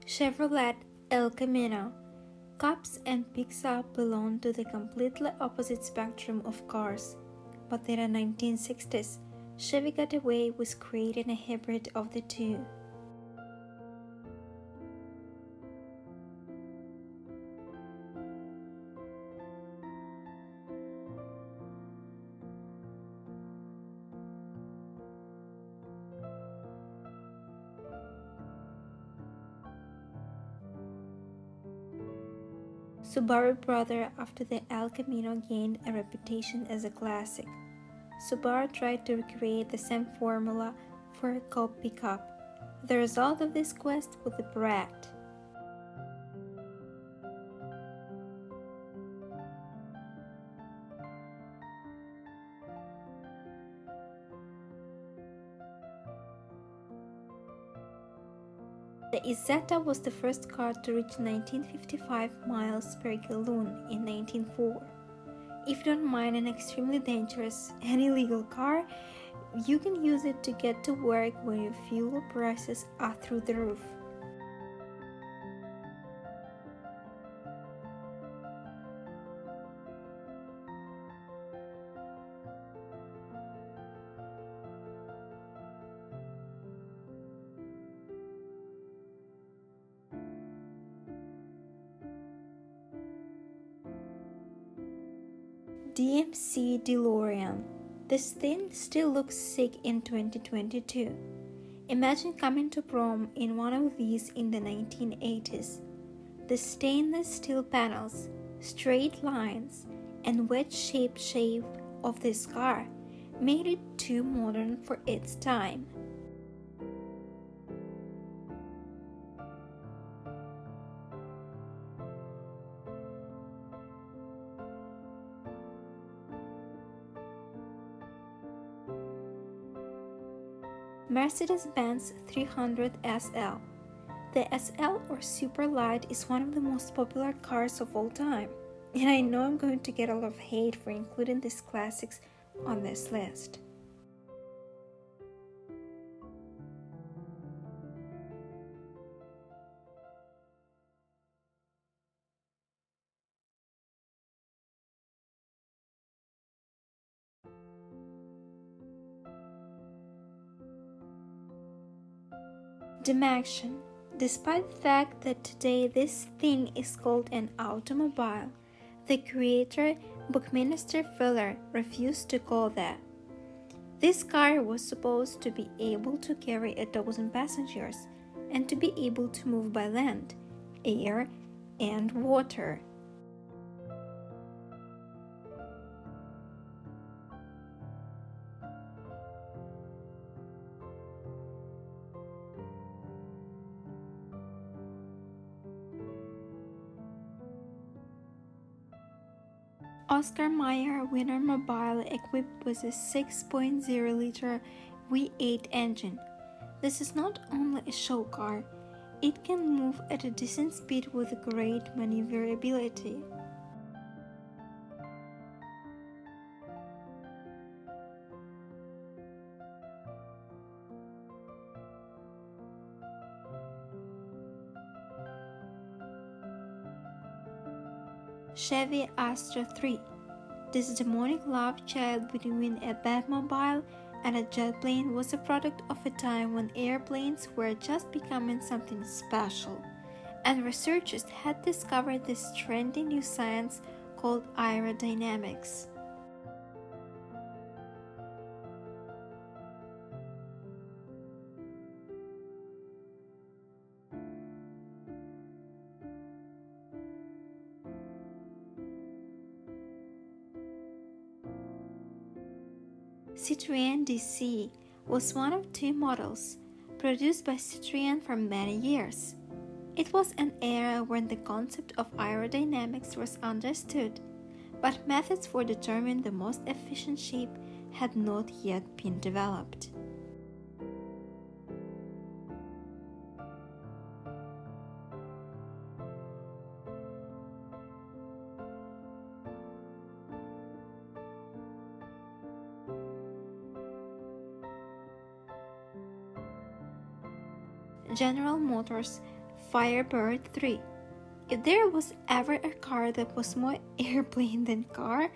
Chevrolet El Camino. Cups and pickup belong to the completely opposite spectrum of cars, but in the 1960s, Chevy got away with creating a hybrid of the two. Subaru brother after the El Camino gained a reputation as a classic. Subaru tried to recreate the same formula for a coupe pickup. The result of this quest was the Brat. The Isetta was the first car to reach 1955 miles per gallon in 1904. If you don't mind an extremely dangerous and illegal car, you can use it to get to work when your fuel prices are through the roof. DMC DeLorean. This thing still looks sick in 2022. Imagine coming to prom in one of these in the 1980s. The stainless steel panels, straight lines, and wedge-shaped shape of this car made it too modern for its time. Mercedes-Benz 300 SL. The SL or Super Light is one of the most popular cars of all time, and I know I'm going to get a lot of hate for including these classics on this list. Dimaction. Despite the fact that today this thing is called an automobile, the creator, Buckminster Fuller, refused to call that. This car was supposed to be able to carry 1,000 passengers and to be able to move by land, air, and water. Oscar Mayer Wienermobile equipped with a 6.0-liter V8 engine. This is not only a show car, it can move at a decent speed with great maneuverability. Chevy Astra 3. This demonic love child between a Batmobile and a jet plane was a product of a time when airplanes were just becoming something special, and researchers had discovered this trendy new science called aerodynamics. Citroën DC was one of two models produced by Citroën for many years. It was an era when the concept of aerodynamics was understood, but methods for determining the most efficient shape had not yet been developed. General Motors Firebird 3. If there was ever a car that was more airplane than car,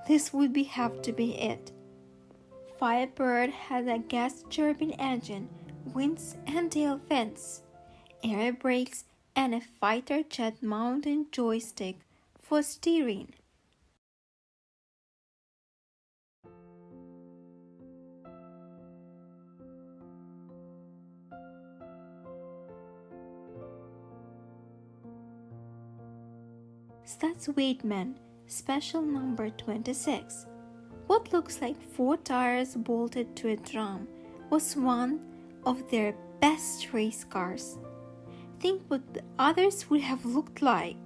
this would have to be it. Firebird had a gas turbine engine, winds and tail vents, air brakes, and a fighter jet mounted joystick for steering. Stats Weightman, special number 26. What looks like 4 tires bolted to a drum was one of their best race cars. Think what the others would have looked like.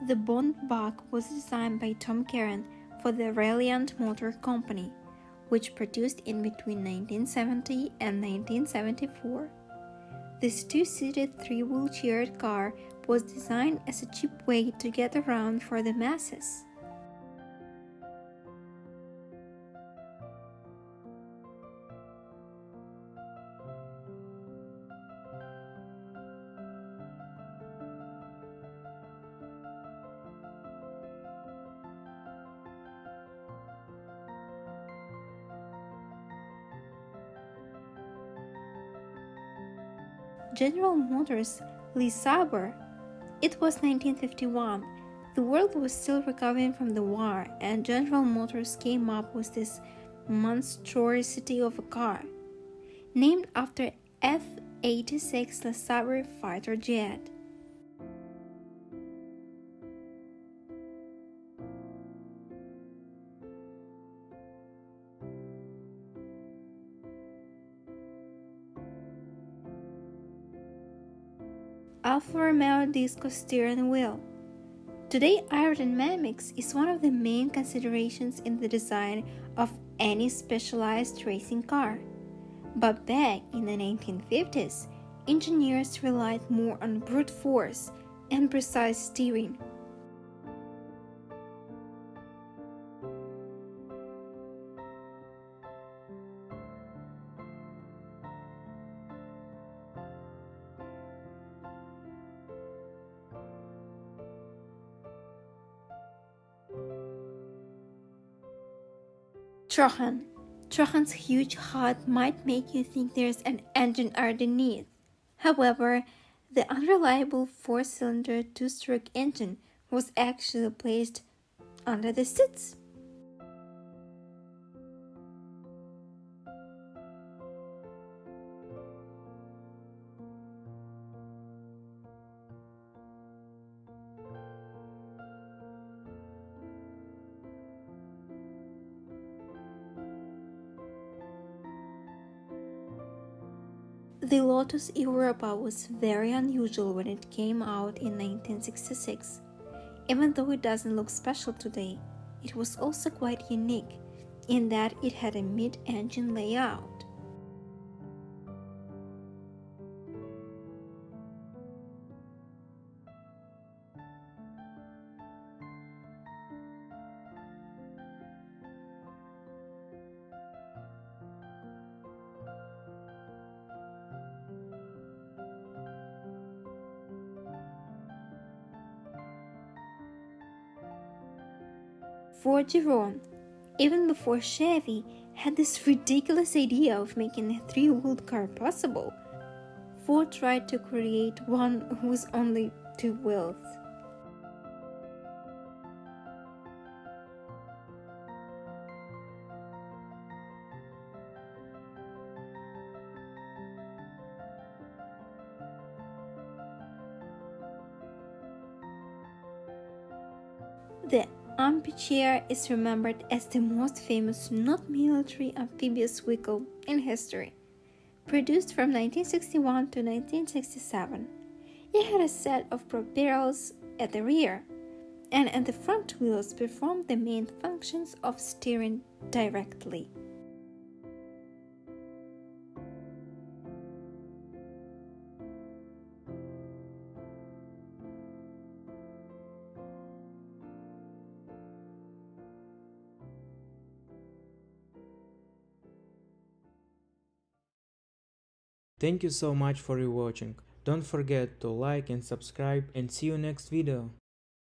The Bond bug was designed by Tom Karen for the Reliant Motor Company, which produced in between 1970 and 1974. This two-seated three-wheelchaired car was designed as a cheap way to get around for the masses. General Motors' Lee Sauber. It was 1951. The world was still recovering from the war, and General Motors came up with this monstrosity of a car, named after F-86 Le Sauber fighter jet. Alfa Romeo Disco steering wheel. Today, aerodynamics is one of the main considerations in the design of any specialized racing car. But back in the 1950s, engineers relied more on brute force and precise steering. Trojan's huge head might make you think there's an engine underneath. However, the unreliable 4-cylinder two-stroke engine was actually placed under the seats. The Lotus Europa was very unusual when it came out in 1966. Even though it doesn't look special today, it was also quite unique in that it had a mid-engine layout. Ford Giron, even before Chevy had this ridiculous idea of making a three-wheeled car possible, Ford tried to create one whose only 2 wheels. The Amphichair is remembered as the most famous not-military amphibious vehicle in history. Produced from 1961 to 1967, it had a set of propellers at the rear, and the front wheels performed the main functions of steering directly. Thank you so much for rewatching. Don't forget to like and subscribe, and see you next video.